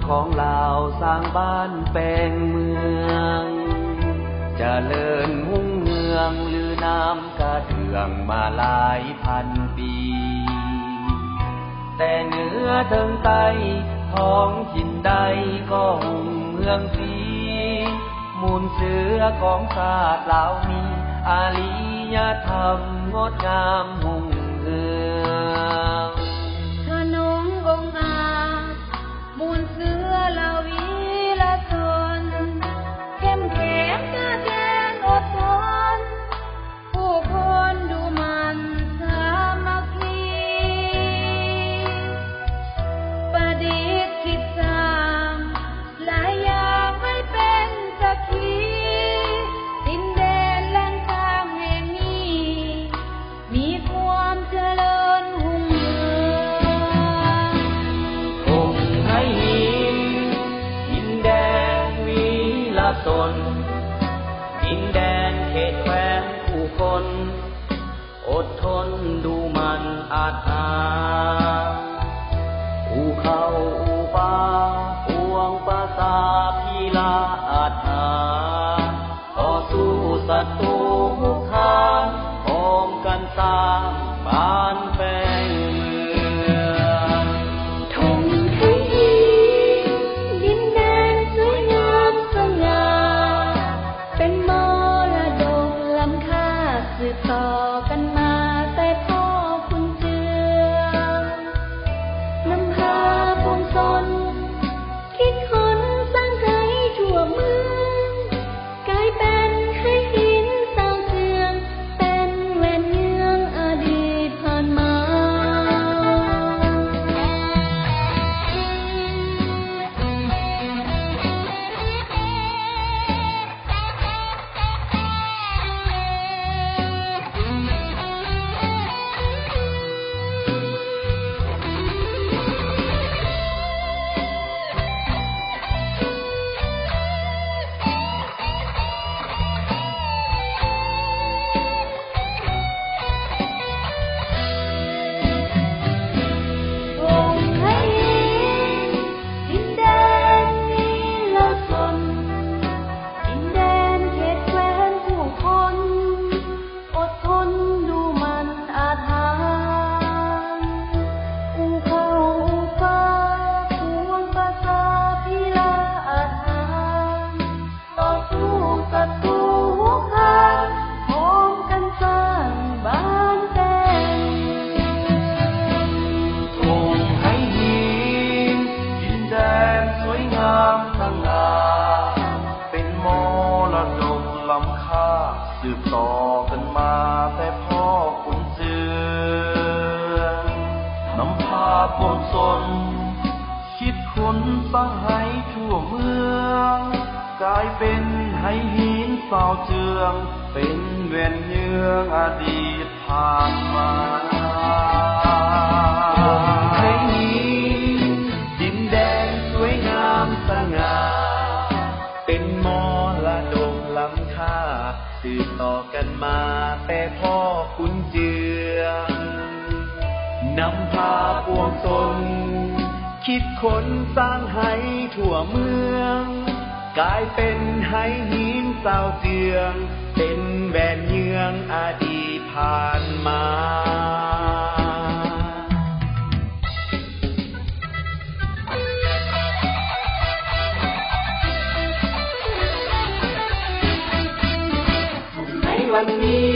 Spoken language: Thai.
ของเราสร้างบ้านแปลงเมืองเจริญหุ่งเมืองลือน้ำกระเดื่องมาหลายพันปีแต่เหนือถึงใต้ท้องถิ่นใดก็หุ่งเมืองสีมูลเสือของชาติเหล่านี้อาริยธรรมงดงามหุ่งเมืองขนมองค์อามูลเสือเหล่าวีละชนเข้มแข็งกล้าแข็งอดทนผู้คนดูมันสามัคคีประดิษฐ์คิดสร้างหลายอย่างให้เป็นสักขีดินแดนแหล่งทางแห่งนี้มีความเจริญหุ่งเรืองคงให้ดินแดนวีละตนดินแดนเขตแคว้นผู้คนอดทนดูมันอาจหาอู่เขาอู่ป่าปวงประสาพีลาอาจหาต่อสู้ศัตรูหุกคานพร้อมกันสร้างบ้านแปลงเมืองธงไทยดินแดนสวยงามสง่าเป็นมรดกล้ำค่าสืบต่อกันมาแต่พ่อคุณเจือนำพาปวงชนคิดค้นสร้างให้ทั่วเมืองกลายเป็นให้หินสร้างเจืองเป็นแหวนเยื้องอดีตผ่านมาดินแดนนี้ละชนดินแดนเขตแคว้นผู้คนอดทนดูมันอาถรรพ์อู่เขาอู่ฟ้าปวงประสาพีลาอาจหาต่อสู้ศัตรูหุกคานพร้อมกันสร้างบ้านแปลงคงให้ดินแดนสวยงามสง่าเป็นมรดกล้ำค่าสืบต่อกันมาแต่พ่อคุณเจือนำพาปวงชนคิดค้นสร้างให้ทั่วเมืองกลายเป็นให้หินเศร้าเจืองเป็นแหวนเยื้องอดีตผ่านมาให้ดินแดนสวยงามสง่าเป็นมรดกล้ำค่าสืบต่อกันมาแต่พ่อคุณเจือนำพาปวงชนคิดค้นสร้างให้ทั่วเมืองกลายเป็นให้หินเศร้าเจืองเป็นแหวนเยื้องอดีตผ่านมาในวันนี้